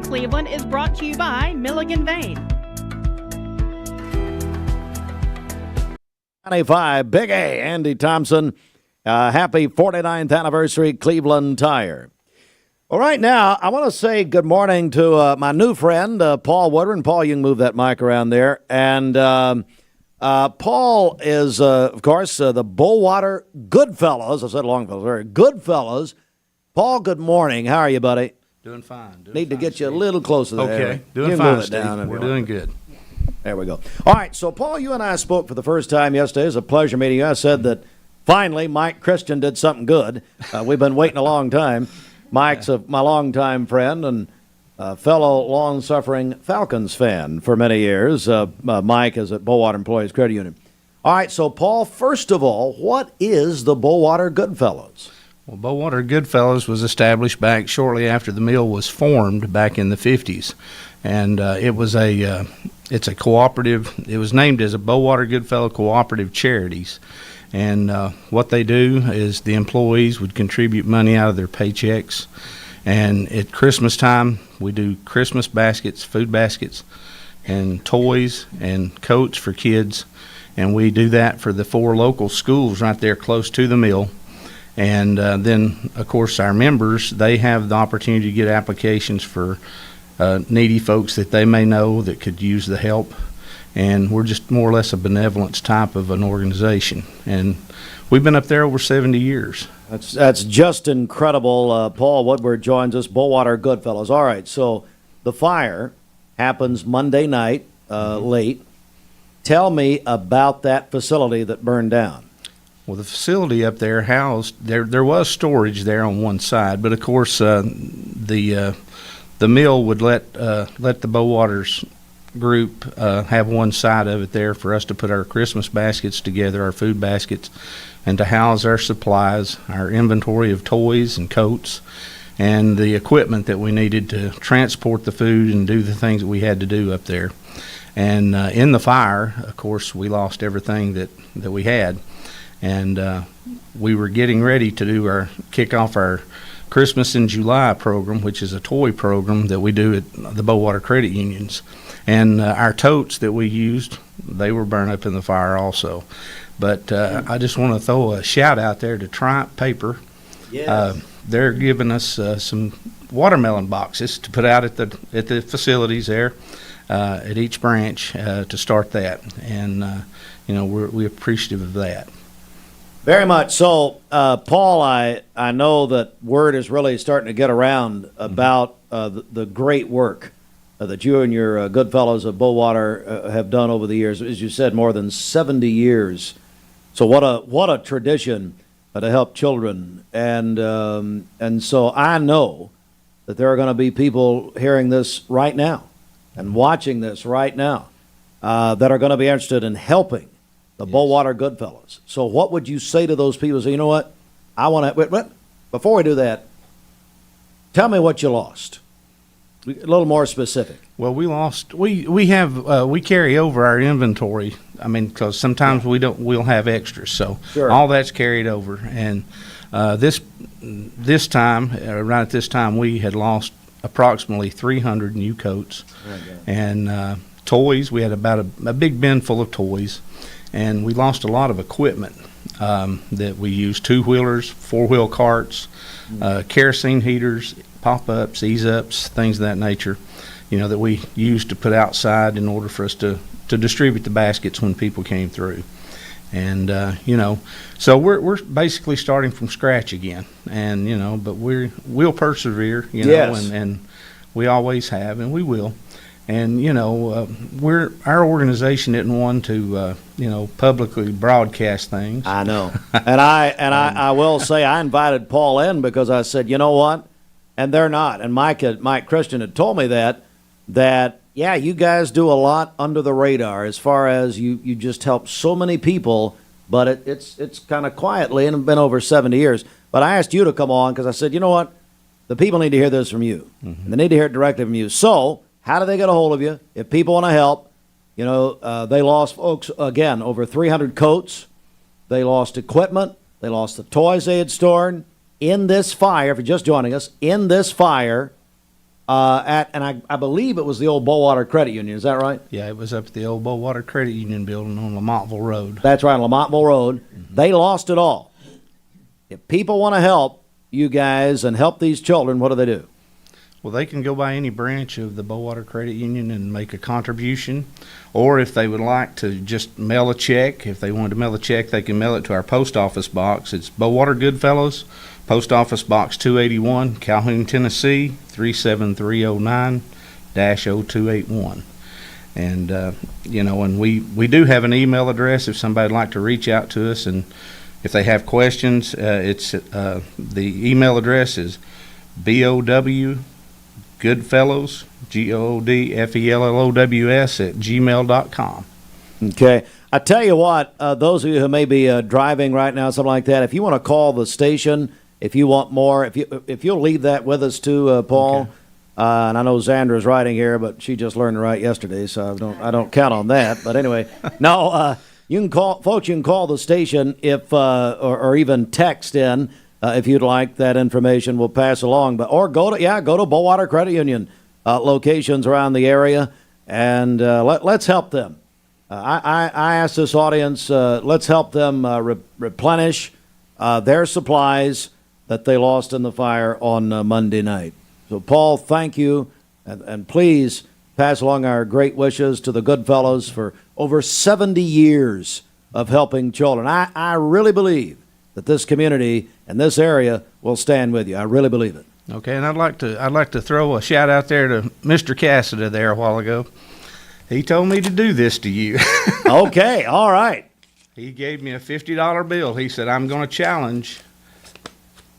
Cleveland is brought to you by Milligan Vane. 95 Big A, Andy Thompson. Happy 49th anniversary, Cleveland Tire. All right, now I want to say good morning to my new friend, Paul Woodward. And Paul, you can move that mic around there. And Paul is, of course, the Bowater Goodfellows. I said Longfellows, sorry, Goodfellows. Paul, good morning. How are you, buddy? Doing fine. Need to get you a little closer there. Okay, doing fine, Steve. We're doing good. There we go. All right, so Paul, you and I spoke for the first time yesterday. It was a pleasure meeting you. I said that finally Mike Christian did something good. We've been waiting a long time. Mike's my longtime friend and fellow long-suffering Falcons fan for many years. Mike is at Bowater Employees Credit Union. All right, so Paul, first of all, what is the Bowater Goodfellows? Well, Bowater Goodfellows was established back shortly after the mill was formed back in the 50s. And it's a cooperative. It was named as a Bowater Goodfellow Cooperative Charities. And what they do is the employees would contribute money out of their paychecks. And at Christmas time, we do Christmas baskets, food baskets, and toys and coats for kids. And we do that for the 4 local schools right there close to the mill. And then, of course, our members, they have the opportunity to get applications for needy folks that they may know that could use the help. And we're just more or less a benevolence type of an organization. And we've been up there over 70 years. That's just incredible. Paul Woodward joins us, Bowater Goodfellows. All right, so the fire happens Monday night, late. Tell me about that facility that burned down. Well, the facility up there housed, there was storage there on one side, but of course the mill would let the Bowaters group have one side of it there for us to put our Christmas baskets together, our food baskets, and to house our supplies, our inventory of toys and coats, and the equipment that we needed to transport the food and do the things that we had to do up there. And in the fire, of course, we lost everything that we had. And we were getting ready to kick off our Christmas in July program, which is a toy program that we do at the Bowater Credit Unions. And our totes that we used, they were burned up in the fire also. But I just want to throw a shout out there to Triumph Paper. Yes. They're giving us some watermelon boxes to put out at the facilities there at each branch to start that. And we're appreciative of that. Very much so. Paul, I know that word is really starting to get around about the great work that you and your Goodfellows of Bowater have done over the years. As you said, more than 70 years. So what a tradition to help children. And so I know that there are going to be people hearing this right now and watching this right now that are going to be interested in helping the Bowater Goodfellows. So what would you say to those people? Say, you know what? I want to, wait, before we do that, tell me what you lost. A little more specific. Well, we carry over our inventory. I mean, because sometimes we'll have extras. So sure. All that's carried over. And this time, right at this time, we had lost approximately 300 new coats. And toys, we had about a big bin full of toys. And we lost a lot of equipment that we used, 2-wheelers, 4-wheel carts, kerosene heaters, pop-ups, ease-ups, things of that nature, that we used to put outside in order for us to distribute the baskets when people came through. And, so we're basically starting from scratch again. And, but we'll persevere, yes. and we always have, and we will. And our organization isn't one to publicly broadcast things. I know, and I will say I invited Paul in because I said, you know what, and they're not. And Mike Christian had told me that yeah, you guys do a lot under the radar as far as you just help so many people, but it's kind of quietly, and it's been over 70 years. But I asked you to come on because I said, you know what, the people need to hear this from you. Mm-hmm. They need to hear it directly from you. So how do they get a hold of you if people want to help? They lost, folks, again, over 300 coats. They lost equipment. They lost the toys they had stored. In this fire, if you're just joining us, in this fire, and I believe it was the old Bowater Credit Union. Is that right? Yeah, it was up at the old Bowater Credit Union building on Lamontville Road. That's right, Lamontville Road. They lost it all. If people want to help you guys and help these children, what do? Well, they can go by any branch of the Bowater Credit Union and make a contribution. Or if they would like to just mail a check, if they wanted to mail a check, they can mail it to our post office box. It's Bowater Goodfellows, Post Office Box 281, Calhoun, Tennessee, 37309-0281. And, and we do have an email address if somebody would like to reach out to us. And if they have questions, the email address is BOW Goodfellows, GOODFELLOWS @gmail.com. Okay. I tell you what, those of you who may be driving right now, something like that, if you want to call the station, if you want more, if you'll leave that with us too, Paul. Okay. And I know Xandra's writing here, but she just learned to write yesterday, so I don't count on that. But anyway, no, you can call, folks. You can call the station if or even text in. If you'd like that information, we'll pass along. Or go to Bowater Credit Union locations around the area, and let's help them. I ask this audience, let's help them replenish their supplies that they lost in the fire on Monday night. So, Paul, thank you, and please pass along our great wishes to the Goodfellows for over 70 years of helping children. I really believe that this community and this area will stand with you. I really believe it. Okay, and I'd like to throw a shout out there to Mr. Cassida there a while ago. He told me to do this to you. Okay, all right. He gave me a $50 bill. He said, I'm going to challenge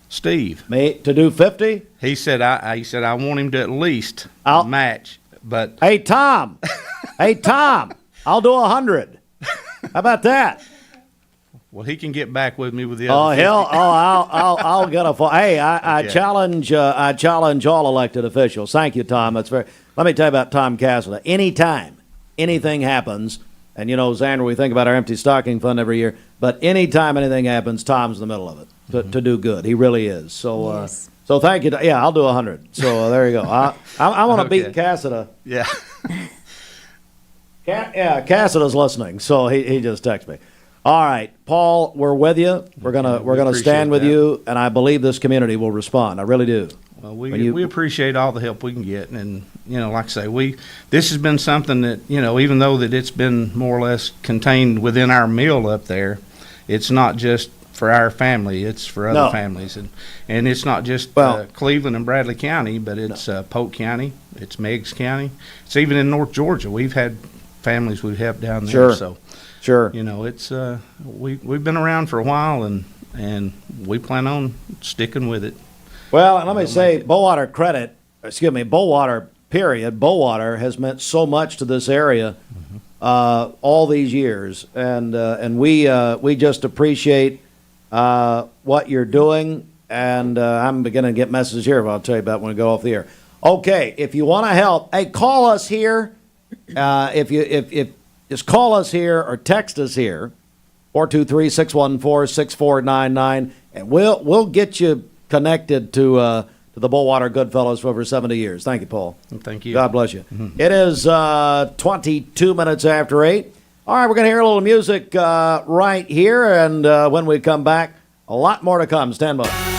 Steve. Me to do 50? He said, I want him to at least match. But Hey, Tom. I'll do 100. How about that? Well, he can get back with me with the other 50. I'll get a phone. Hey, I Okay. challenge all elected officials. Thank you, Tom. Let me tell you about Tom Cassida. Anytime anything happens, and Xander, we think about our empty stocking fund every year, but anytime anything happens, Tom's in the middle of it to do good. He really is. So, Yes. so thank you. Yeah, I'll do 100. So there you go. I want to Okay. beat Cassida. Yeah. Cassida's listening, so he just texted me. All right, Paul, we're with you. We're gonna appreciate stand with that. you, and I believe this community will respond. I really do. Well, When you- we appreciate all the help we can get, and like I say, this has been something that even though that it's been more or less contained within our mill up there, it's not just for our family; it's for other No. families, and it's not just Well- Cleveland and Bradley County, but it's Polk County, it's Meigs County, it's even in North Georgia. We've had families we've helped down there, Sure. so Sure. it's we've been around for a while, and we plan on sticking with it. Well, and let me say, Bowater Bowater has meant so much to this area all these years, and we just appreciate what you're doing. And I'm beginning to get messages here. I'll tell you about when we go off the air. Okay, if you want to help, hey, call us here. If just call us here or text us here, 423-614-6499, and we'll get you connected to the Bowater Goodfellows for over 70 years. Thank you, Paul. Thank you. God bless you. It is 22 minutes after 8. All right, we're going to hear a little music right here, and when we come back, a lot more to come. Stand by.